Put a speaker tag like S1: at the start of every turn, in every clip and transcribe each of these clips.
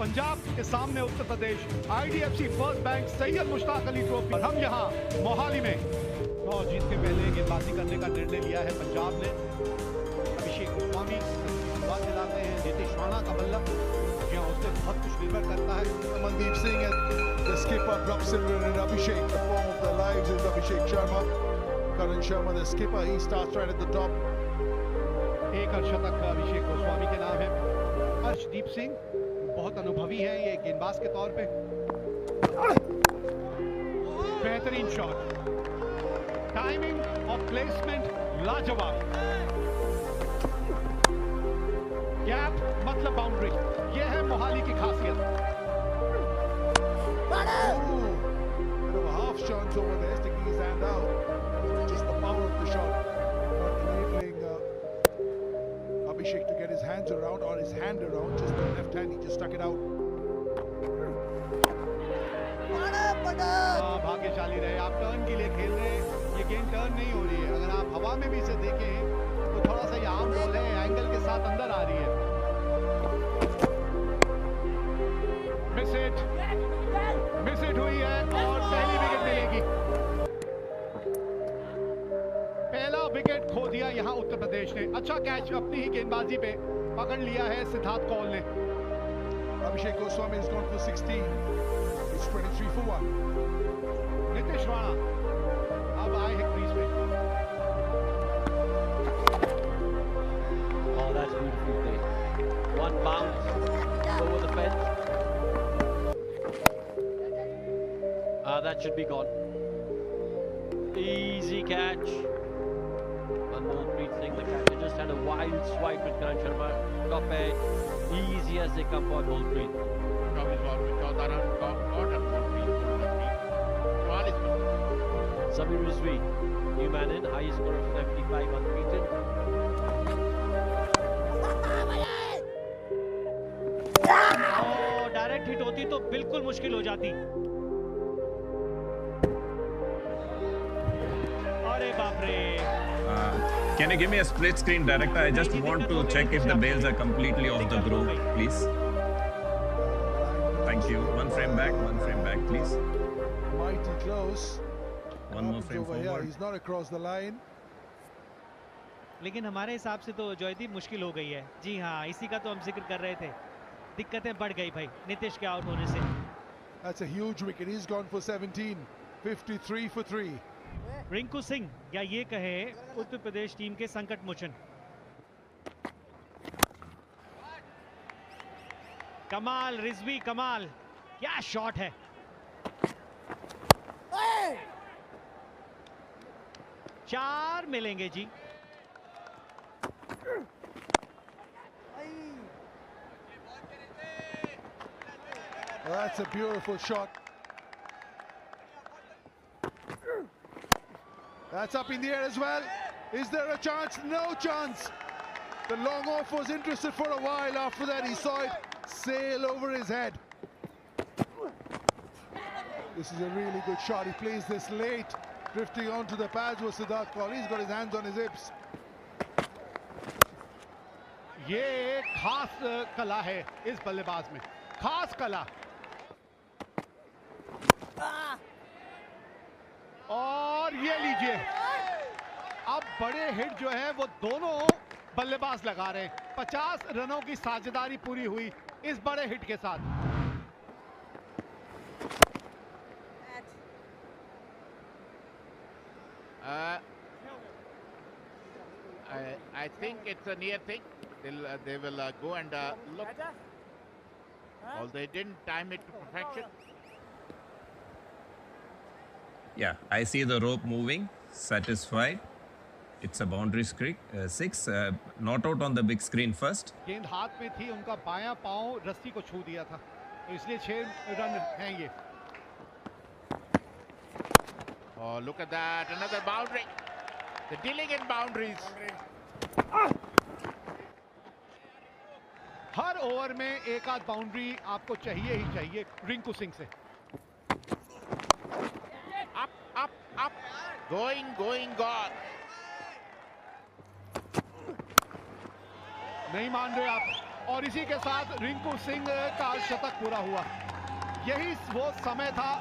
S1: पंजाब के सामने Uttar Pradesh, IDFC first bank Syed Mushtaq Ali trophy. और हम यहाँ मोहाली में टॉस जीत के पहले गेंदबाजी करने का निर्णय लिया है पंजाब ने। अभिषेक गोस्वामी बात दिलाते हैं, नीतीश राणा का बल्ला यहाँ उससे बहुत कुछ निर्भर करता है।
S2: Mandeep Singh and the skipper drops in with Abhishek. The form of their lives is Abhishek Sharma. Karan Sharma, the skipper, he starts right at the top.
S1: एक अर्धशतक अभिषेक गोस्वामी के नाम है। अर्शदीप सिंह बहुत अनुभवी है ये गेंदबाज के तौर पे। बेहतरीन शॉट, टाइमिंग और प्लेसमेंट लाजवाब। गैप मतलब बाउंड्री, ये है मोहाली की खासियत।
S2: Bit of a half chance over there, sticking his hand out. Just the power of the shot, not enabling Abhishek to get his hands around or his hand around. Just the left hand, he just stuck it out.
S1: भाग्यशाली रहे, आप turn के लिए खेल रहे हैं, ये गेंद टर्न नहीं हो रही है। अगर आप हवा में भी इसे देखें तो थोड़ा सा ये आम बॉल है, एंगल के साथ अंदर आ रही है। मिस हिट हुई है और पहली विकेट मिलेगी। पहला विकेट खो दिया यहाँ उत्तर प्रदेश ने। अच्छा कैच अपनी ही गेंदबाजी पे पकड़ लिया है सिद्धार्थ कौल ने।
S2: Abhishek Goswami has gone for 16. It's 23 for 1.
S1: Nitish Rana अब आए हैं क्रीज पे।
S3: Oh, that's beautiful play. One bounce over the fence. That should be gone. Easy catch. Manmohanpreet Singh, the catcher, just had a wild swipe with Karan Sharma. Top edge, easy as they come for Manmohanpreet. Samir Rizvi, new man in, highest score of 75 unbeaten.
S4: Direct hit होती तो बिल्कुल मुश्किल हो जाती। अरे बाप रे।
S5: Can you give me a split screen, director? I just want to check if the bails are completely off the groove, please. Thank you. One frame back, please.
S2: Mighty close.
S5: One more frame
S2: over here.
S5: forward.
S2: He's not across the line.
S4: लेकिन हमारे हिसाब से तो जयदीप मुश्किल हो गई है। जी हाँ, इसी का तो हम जिक्र कर रहे थे। दिक्कतें बढ़ गई भाई नीतीश के आउट होने से।
S2: That's a huge wicket. He's gone for 17. 53 for 3.
S4: Rinku Singh या ये कहे उत्तर प्रदेश टीम के संकट मोचन। कमाल रिजवी, कमाल, क्या शॉट है। चार मिलेंगे जी।
S2: That's a beautiful shot. That's up in the air as well. Is there a chance? No chance. The long off was interested for a while. After that, he saw it sail over his head. This is a really good shot. He plays this late, drifting onto the pads with Siddharth Kaul. He's got his hands on his hips.
S1: ये एक खास कला है इस बल्लेबाज में, खास कला। और ये लीजिए, अब बड़े हिट जो है वो दोनों बल्लेबाज लगा रहे हैं। 50 रनों की साझेदारी पूरी हुई इस बड़े हिट के साथ।
S6: I think it's a near thing. They will go and look. Well, they didn't time it to perfection.
S5: Yeah, I see the rope moving. Satisfied. It's a boundary six. Not out on the big screen first.
S1: गेंद हाथ में थी, उनका बायां पांव रस्सी को छू दिया था, तो इसलिए 6 रन हैं ये।
S6: Oh, look at that! Another boundary. The dealing in boundaries.
S1: Her over में एक आध बाउंड्री आपको चाहिए ही चाहिए रिंकू सिंह से।
S6: Up. Going, gone.
S1: नहीं मान रहे आप। और इसी के साथ रिंकू सिंह का शतक पूरा हुआ। यही वो समय था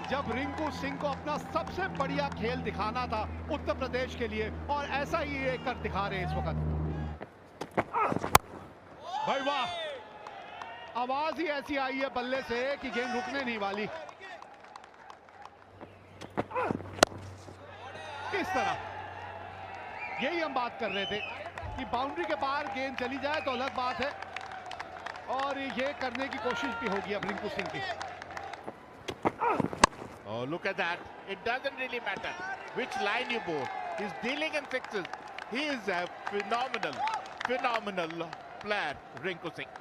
S1: जब रिंकू सिंह को अपना सबसे बढ़िया खेल दिखाना था उत्तर प्रदेश के लिए, और ऐसा ही ये कर दिखा रहे हैं इस वक्त। भाई वाह, आवाज ही ऐसी आई है बल्ले से कि गेंद रुकने नहीं वाली। इस तरह यही हम बात कर रहे थे कि बाउंड्री के बाहर गेंद चली जाए तो अलग बात है, और ये करने की कोशिश भी होगी अब रिंकू सिंह की।
S6: Oh, look at that. It doesn't really matter which line you bowl. He's dealing in sixes. He is a phenomenal player, Rinku Singh.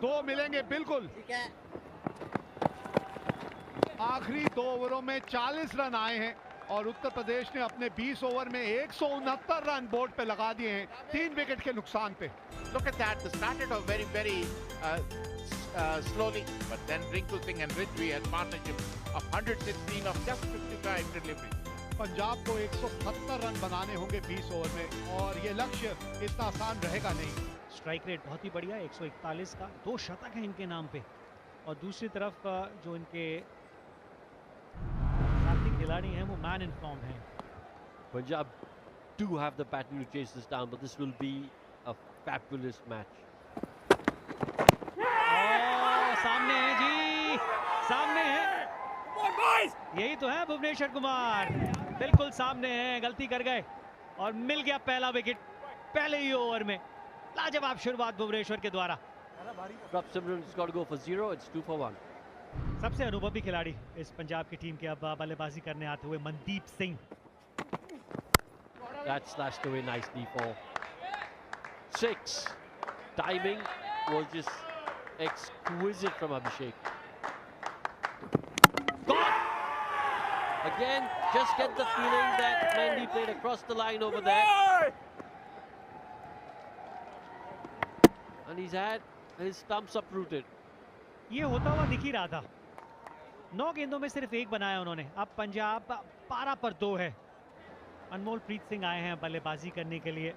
S1: दो मिलेंगे बिल्कुल। आखिरी 2 ओवरों में 40 रन आए हैं और उत्तर प्रदेश ने अपने 20 ओवर में 169 रन बोर्ड पे लगा दिए हैं 3 विकेट के नुकसान पे।
S6: Look at that. They started off very slowly, but then Rinku Singh and Ridgway had partnership of 116 of just 55 delivery.
S1: Punjab को 170 रन बनाने होंगे 20 ओवर में, और ये लक्ष्य इतना आसान रहेगा नहीं।
S4: स्ट्राइक रेट बहुत ही बढ़िया 141 का, 2 शतक है इनके नाम पे। और दूसरी तरफ जो इनके साथी खिलाड़ी हैं वो मैन इन फॉर्म हैं।
S3: Punjab do have the pattern to chase this down, but this will be a fabulous match.
S4: सामने है जी, सामने है, यही तो है भुवनेश्वर कुमार, बिल्कुल सामने है, गलती कर गए और मिल गया पहला विकेट पहले ही ओवर में। लाजवाब शुरुआत भुवनेश्वर के द्वारा।
S3: Prabh Simran's got to go for 0. It's 2 for 1.
S4: सबसे अनुभवी खिलाड़ी इस पंजाब की टीम के अब बल्लेबाजी करने आते हुए Mandeep Singh.
S3: That slashed away nicely for 6. Timing was just exquisite from Abhishek.
S4: Gone!
S3: Again, just get the feeling that Mendy played across the line over there. And he's had his stumps uprooted.
S4: ये होता हुआ दिख ही रहा था। 9 गेंदों में सिर्फ 1 बनाया उन्होंने। अब पंजाब 12 पर 2 है। अनमोल प्रीत सिंह आए हैं बल्लेबाजी करने के लिए।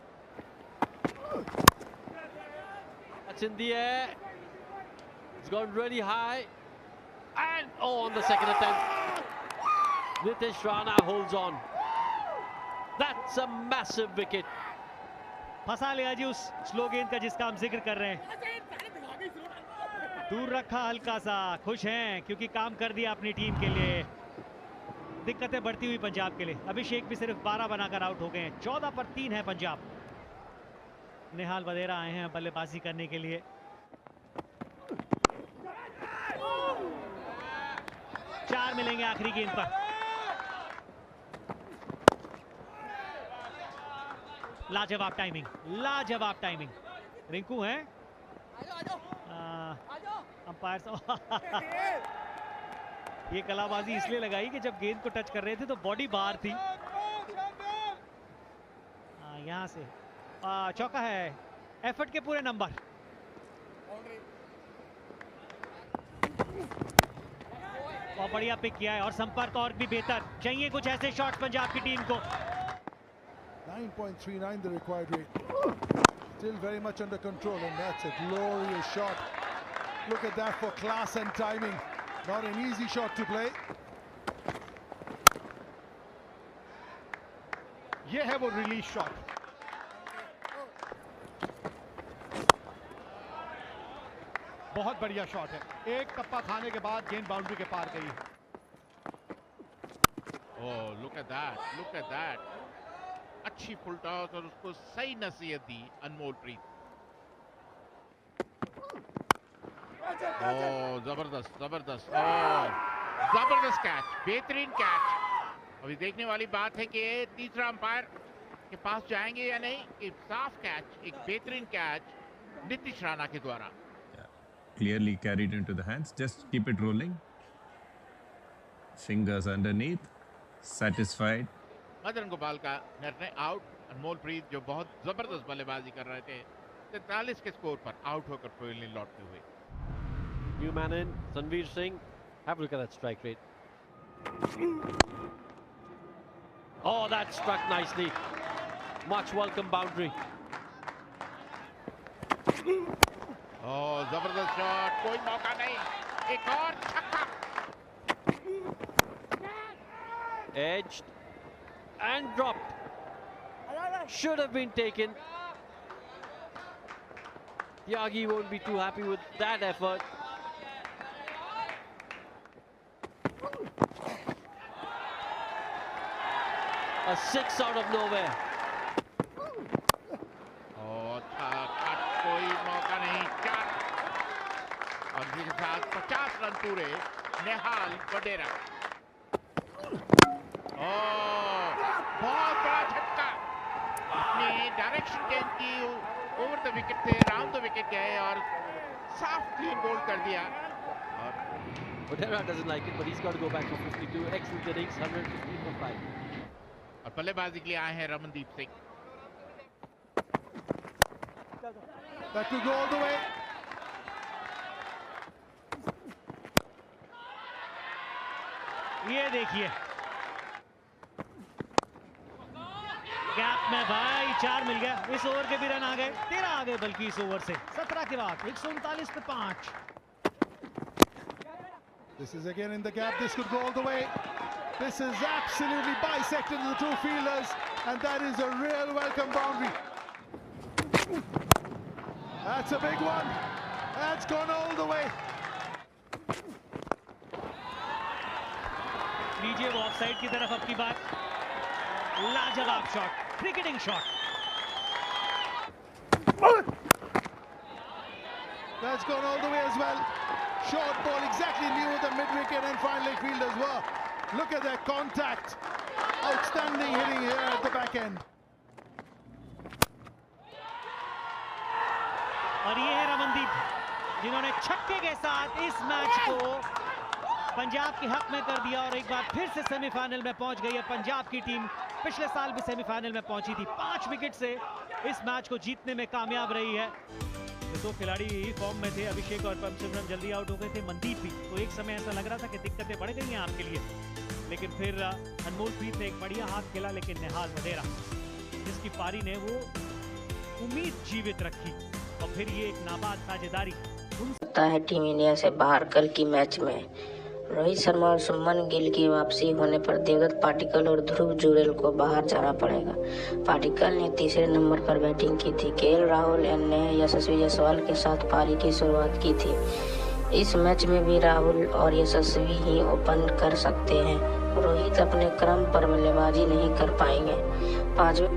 S3: That's in the air. It's gone really high. And on the second attempt, Nitish Rana holds on. That's a massive wicket.
S4: फंसा लिया जी उस स्लो गेंद का जिसका हम जिक्र कर रहे हैं। दूर रखा हल्का सा, खुश हैं क्योंकि काम कर दिया अपनी टीम के लिए। दिक्कतें बढ़ती हुई पंजाब के लिए। अभिषेक भी सिर्फ 12 बनाकर आउट हो गए हैं। 14 पर 3 है पंजाब। निहाल वधेरा आए हैं बल्लेबाजी करने के लिए। 4 मिलेंगे आखिरी गेंद पर। लाजवाब टाइमिंग, लाजवाब टाइमिंग। रिंकू हैं अंपायर। ये कलाबाजी इसलिए लगाई कि जब गेंद को टच कर रहे थे तो बॉडी बाहर थी। यहां से चौका है, एफर्ट के पूरे नंबर। बहुत बढ़िया पिक किया है और संपर्क और भी बेहतर। चाहिए कुछ ऐसे शॉट पंजाब की टीम को।
S2: 9.39 the required rate. Still very much under control, and that's a glorious shot. Look at that for class and timing. Not an easy shot to play.
S1: ये है वो रिलीज शॉट। बहुत बढ़िया शॉट है। एक टप्पा खाने के बाद गेंद बाउंड्री के पार गई।
S6: Oh, look at that. Look at that. अच्छी फुल टॉस और उसको सही नसीहत दी अनमोल प्रीत। ओह जबरदस्त जबरदस्त, ओह जबरदस्त कैच, बेहतरीन कैच। अभी देखने वाली बात है कि तीसरा अंपायर के पास जाएंगे या नहीं। एक साफ कैच, एक बेहतरीन कैच नीतीश राणा के द्वारा।
S5: Clearly carried into the hands. Just keep it rolling. Fingers underneath. Satisfied.
S6: Madan Gopal का निर्णय आउट। अनमोल प्रीत जो बहुत जबरदस्त बल्लेबाजी कर रहे थे 43 के स्कोर पर आउट होकर पवेलियन लौटते हुए।
S3: New man in, Sanveer Singh. Have a look at that strike rate. Oh, that struck nicely. Much welcome boundary.
S6: Oh, जबरदस्त शॉट, कोई मौका नहीं, एक और छक्का.
S3: Edged and dropped. Should have been taken. Tyagi won't be too happy with that effort. A 6 out of nowhere.
S6: और कोई मौका नहीं, 4 और इसके साथ 50 रन पूरे. नेहाल वडेरा. बहुत बड़ा झटका. अपनी डायरेक्शन चेंज की, ओवर द विकेट थे, राउंड द विकेट गए और साफ क्लीन बोल्ड कर दिया. और
S3: Vadera doesn't like it, but he's got to go back for 52. Excellent innings, 115 for 5.
S6: और बल्लेबाजी के लिए आए हैं Ramandeep Singh.
S2: That could go all the way.
S4: ये देखिए, गैप में भाई 4 मिल गया. इस ओवर के भी रन आ गए, 13 आ गए बल्कि इस ओवर से. 17 के बाद 139 पे 5.
S2: This is again in the gap. This could go all the way. This is absolutely bisected to the two fielders, and that is a real welcome boundary. That's a big one. That's gone all the way.
S4: लीजिए वो offside की तरफ अपनी बात. लाजवाब shot, cricketing shot.
S2: That's gone all the way as well. Short ball exactly knew the mid-wicket and fine leg fielders were. Look at that contact. Outstanding hitting here at the back end.
S4: और ये है रमनदीप, जिन्होंने छक्के के साथ इस match को पंजाब के हक में कर दिया और एक बार फिर से सेमीफाइनल में पहुंच गई है पंजाब की टीम. पिछले साल भी सेमीफाइनल में पहुंची थी. 5 विकेट से इस मैच को जीतने में कामयाब रही है. ये दो खिलाड़ी फॉर्म में थे, अभिषेक और परमसिमरन जल्दी आउट हो गए थे. मनदीप भी, तो एक समय ऐसा लग रहा था कि दिक्कतें बढ़ गई हैं आपके लिए, लेकिन फिर अनमोलप्रीत ने एक बढ़िया हाथ खेला. लेकिन नेहाल वडेरा, जिसकी पारी ने वो उम्मीद जीवित रखी, और फिर ये एक नाबाद साझेदारी
S7: होता है टीम इंडिया से बाहर. कल की मैच में रोहित शर्मा और शुभमन गिल की वापसी होने पर देवदत्त पाटिकल और ध्रुव जुरेल को बाहर जाना पड़ेगा. पाटिकल ने तीसरे नंबर पर बैटिंग की थी. केएल राहुल ने यशस्वी जायसवाल के साथ पारी की शुरुआत की थी. इस मैच में भी राहुल और यशस्वी ही ओपन कर सकते हैं. रोहित अपने क्रम पर बल्लेबाजी नहीं कर पाएंगे. 5वें